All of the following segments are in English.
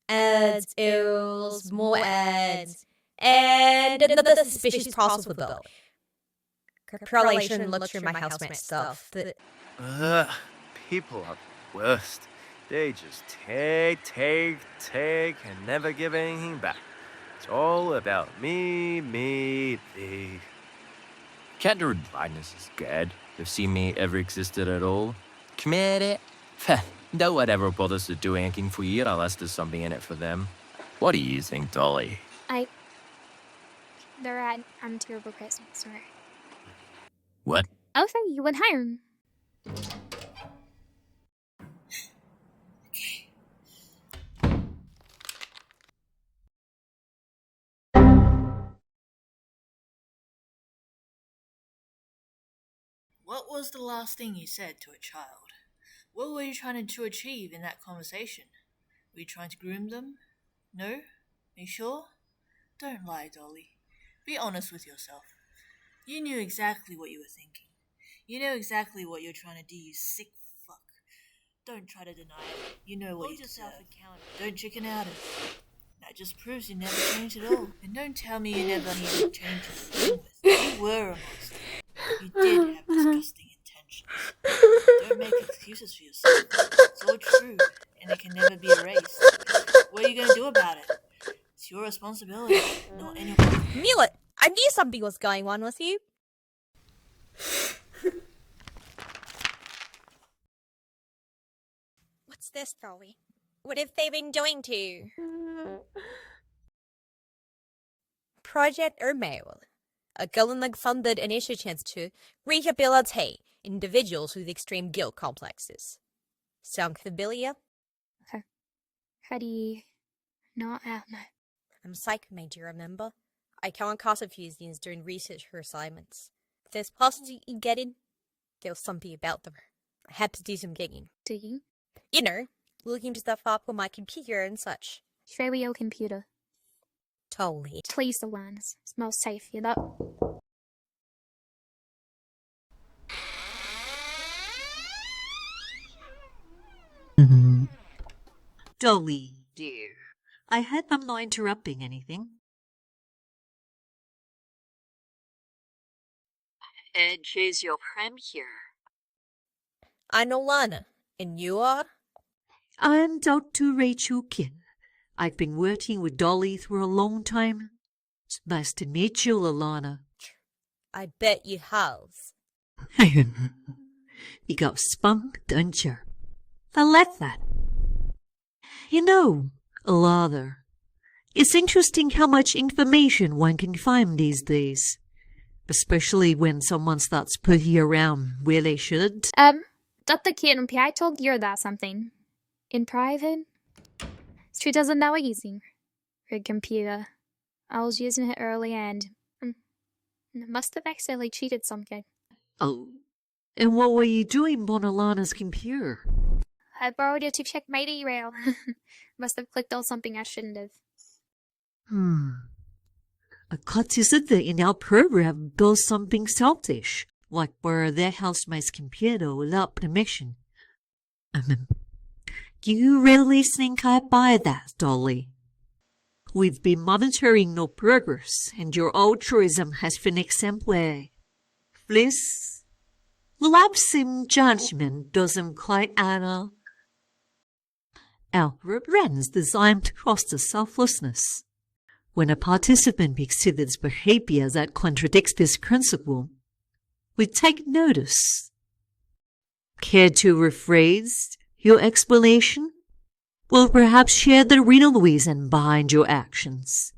ads, ills, more ads, and another suspicious process with Dolly. Correlation looked through my housemate stuff. Ugh, people are the worst. They just take, and never give anything back. It's all about me. Can't blindness is good. If seemingly ever existed at all. Commit it. No one ever bothers to do anything for you unless there's something in it for them. What do you think, Dolly? They're at terrible Christmas, sorry. What? Oh, so you would hire him. What was the last thing you said to a child? What were you trying to achieve in that conversation? Were you trying to groom them? No? Are you sure? Don't lie, Dolly. Be honest with yourself. You knew exactly what you were thinking. You know exactly what you're trying to do, you sick fuck. Don't try to deny it. You know what you yourself accountable. Don't chicken out of it. That just proves you never changed at all. And don't tell me you never needed to change to begin with. You were a monster. You did have disgusting intentions. Don't make excuses for yourself. It's all true, and it can never be erased. What are you going to do about it? It's your responsibility, not anyone. Millet, I knew something was going on with you. What's this, Dolly? What have they been doing to you? Project Omela, a government-funded initiative to rehabilitate individuals with extreme guilt complexes. Sound familiar? How do you not have that? I'm psychomate, you remember? I come across a few things during research for assignments. If there's puzzles you get in, there's something about them. I had to do some digging. Digging? You know, looking stuff up on my computer and such. Show me your computer. Totally. Please, Alana. Smells safe, you know? Dolly, dear, I hope I'm not interrupting anything. And she's your friend here. I'm Alana, and you are? I'm Dr. Rachel Kin. I've been working with Dolly for a long time. It's nice to meet you, Alana. I bet you have. You got spunk, don't you? I like that. You know, Alana, it's interesting how much information one can find these days. Especially when someone starts putting around where they should. Dr. Kin, I told you that something. In private? She doesn't know using her computer. I was using it earlier and must have accidentally cheated something. Oh, and what were you doing on Alana's computer? I borrowed it to check my email. Must have clicked on something I shouldn't have. I consider in our program does something selfish, like where their housemate's computer without permission. You really think I buy that, Dolly? We've been monitoring your progress, and your altruism has been exemplary. Please, lapse in judgment doesn't quite add up. Our program's designed to foster selflessness. When a participant exhibits behavior that contradicts this principle, we take notice. Care to rephrase your explanation? Or perhaps share the real reason behind your actions.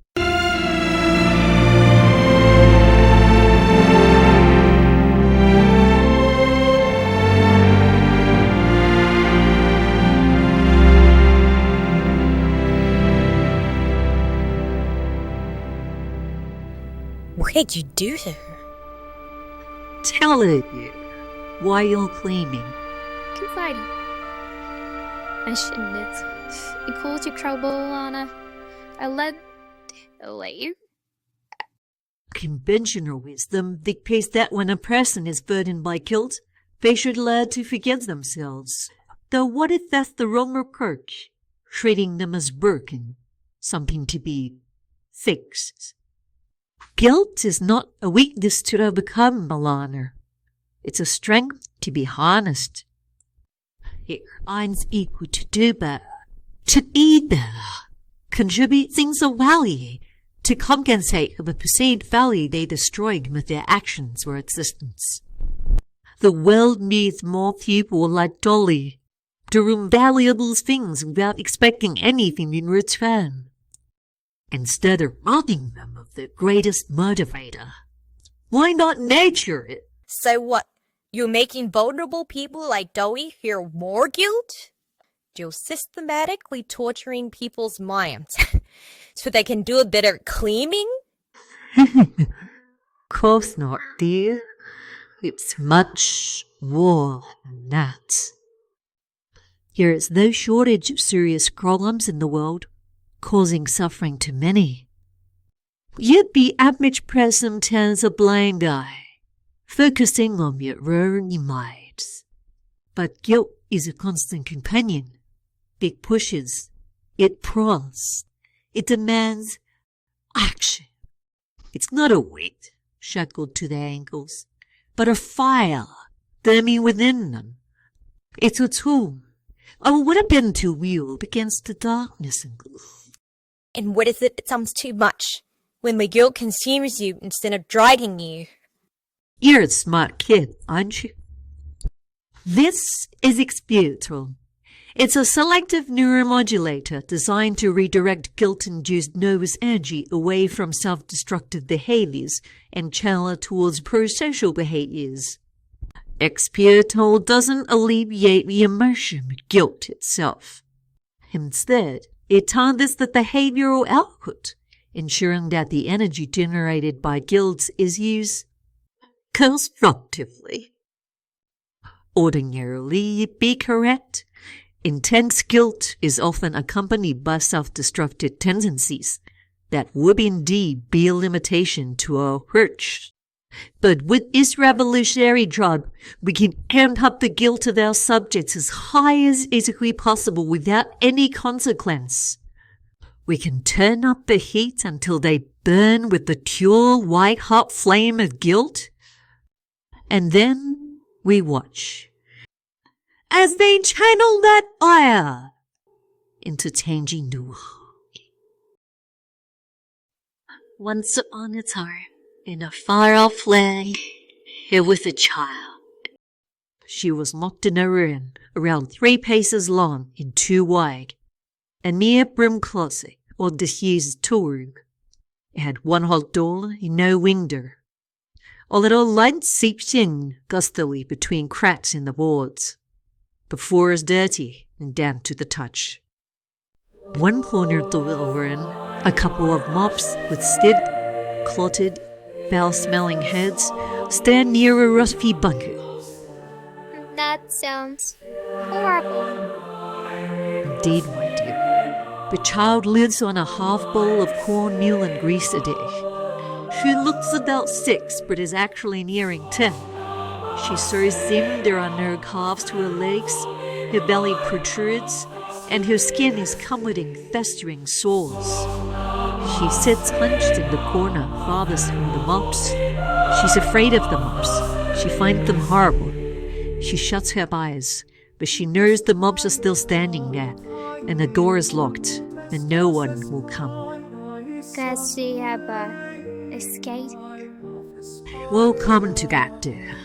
What did you do to her? Tell it you. Why you're claiming? Confiding. I shouldn't have. It caused you trouble, Alana. I let you. Conventional wisdom dictates that when a person is burdened by guilt, they should learn to forgive themselves. Though what if that's the wrong approach? treating them as broken, something to be fixed. Guilt is not a weakness to overcome, Alana. It's a strength to be harnessed. It finds equal to do better, to be better, contribute things of value, to compensate for the perceived value they destroyed with their actions or existence. The world needs more people like Dolly, do invaluable things without expecting anything in return, instead of robbing them of their greatest motivator. Why not nurture it? So what? You're making vulnerable people like Dolly feel more guilt? You're systematically torturing people's minds so they can do a bit of cleaning? Of course not, dear. It's much more than that. There is no shortage of serious problems in the world, causing suffering to many. Yet the average person turns a blind eye, focusing on your own demise. But guilt is a constant companion. It pushes, it prods, it demands action. It's not a weight shackled to their ankles, but a fire burning within them. It's a tool, a weapon to wield against the darkness and gloom. And what is it that sounds too much when the guilt consumes you instead of dragging you? You're a smart kid, aren't you? This is Expiatol. It's a selective neuromodulator designed to redirect guilt-induced nervous energy away from self-destructive behaviors and channel it towards pro-social behaviors. Expiatol doesn't alleviate the emotion of guilt itself. Instead, it targets the behavioral output, ensuring that the energy generated by guilt is used constructively. Ordinarily, be correct, intense guilt is often accompanied by self-destructive tendencies that would indeed be a limitation to our approach. But with this revolutionary drug, we can amp up the guilt of our subjects as high as physically possible without any consequence. We can turn up the heat until they burn with the pure white-hot flame of guilt, and then we watch as they channel that fire into changing the world. Once upon a time, in a far-off land, here was a child. She was locked in a room around 3 paces long and 2 wide, a mere broom closet or disused toolroom. It had 1 hot door and no window. A little light seeped in gustily between cracks in the boards. The floor is dirty and damp to the touch. One corner of the little room, a couple of mops with stiff, clotted, foul-smelling heads stand near a rusty bucket. That sounds horrible. Indeed, my dear. The child lives on a half-bowl of cornmeal and grease a day. She looks about 6, but is actually nearing 10. She's so thin there are no calves to her legs, her belly protrudes, and her skin is covered in festering sores. She sits hunched in the corner farthest from the mops. She's afraid of the mops. She finds them horrible. She shuts her eyes, but she knows the mops are still standing there, and the door is locked, and no one will come. Does she have a skate? We'll come to that, dear.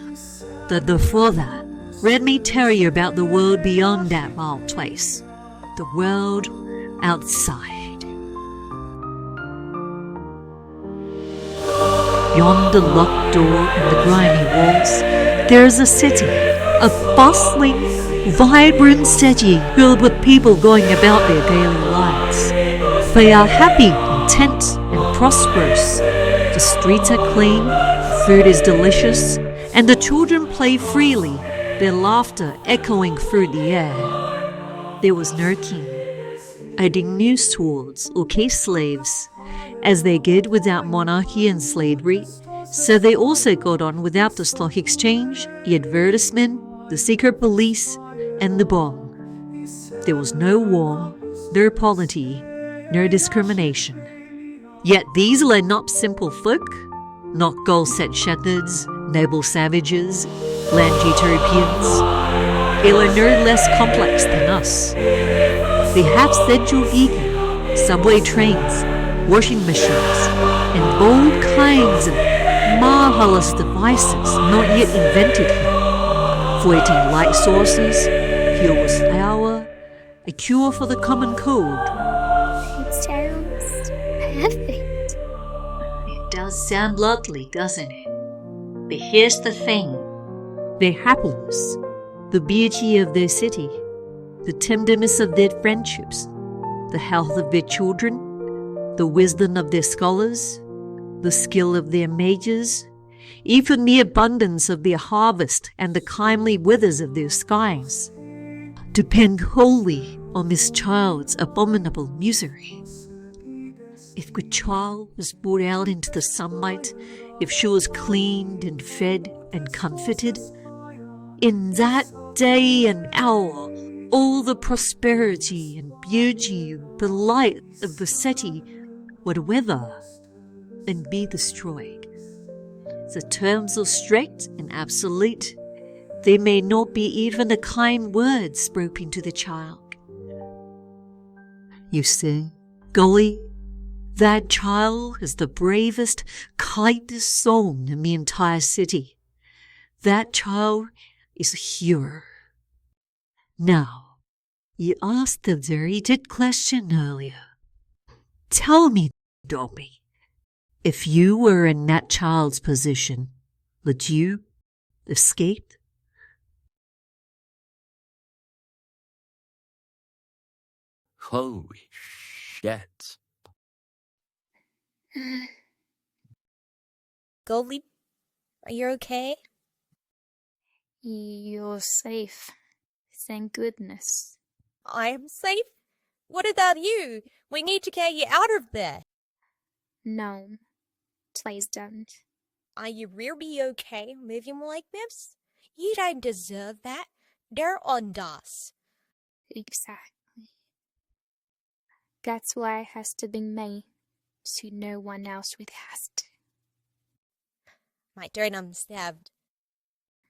But before that, let me tell you about the world beyond that wild place. The world outside. Beyond the locked door and the grimy walls, there is a city, a bustling, vibrant city filled with people going about their daily lives. They are happy, content, and prosperous. The streets are clean, food is delicious, and the children play freely, their laughter echoing through the air. There was no king, adding new swords or case slaves, as they did without monarchy and slavery, so they also got on without the stock exchange, the advertisement, the secret police, and the bomb. There was no war, no polity, no discrimination. Yet these were not simple folk, not goal-set shepherds, noble savages, land utopians. They were no less complex than us. They have central ego, subway trains, washing machines, and all kinds of marvelous devices not yet invented here. Floating light sources, fuel with power, a cure for the common cold. It sounds perfect. It does sound lovely, doesn't it? But here's the thing. Their happiness, the beauty of their city, the tenderness of their friendships, the health of their children, the wisdom of their scholars, the skill of their mages, even the abundance of their harvest and the kindly withers of their skies, depend wholly on this child's abominable misery. If the child was brought out into the sunlight, if she was cleaned and fed and comforted, in that day and hour, all the prosperity and beauty and delight of the city would wither and be destroyed. The terms are strict and absolute. There may not be even a kind word spoken to the child. You see, Dolly, that child is the bravest, kindest soul in the entire city. That child is a hero. Now, you asked a very good question earlier. Tell me, Dolly, if you were in that child's position, would you escape? Holy shit. Goldie, are you okay? You're safe. Thank goodness. I'm safe? What about you? We need to get you out of there. No, please don't. Are you really okay living like this? You don't deserve that. They're on us. Exactly. That's why it has to be me, so no one else would have to. My turn, I'm stabbed.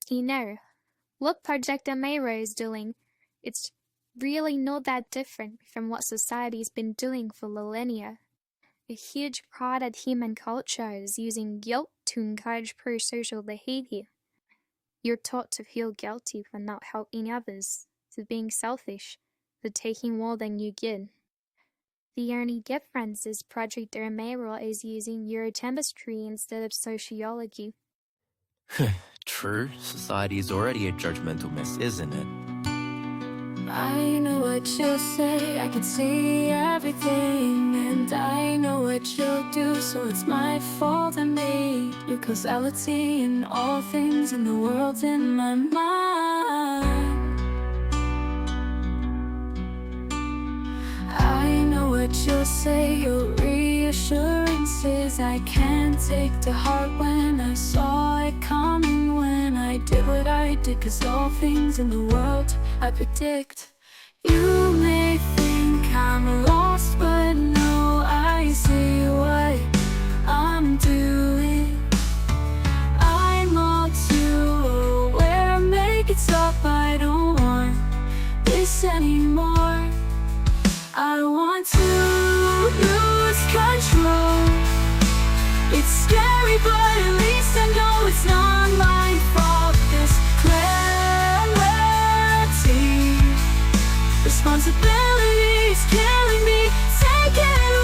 You know, what Project Omela is doing, it's really not that different from what society's been doing for millennia. A huge part of human culture is using guilt to encourage pro-social behavior. You're taught to feel guilty for not helping others, for being selfish, for taking more than you get. The only difference is Project Omela is using neurochemistry instead of sociology. True, society is already a judgmental mess, isn't it? I know what you'll say, I can see everything, and I know what you'll do, so it's my fault I made your causality in all things in the world in my mind. I know what you'll say, your reassurances I can't take to heart when I saw it coming, when I did what I did, 'cause all things in the world I predict. You may think I'm lost, but no, I see what I'm doing. I'm all too aware, make it stop, I don't want this anymore. I want to lose control. It's scary, but at least I know it's not my fault. This clarity, responsibility is killing me. Take it away.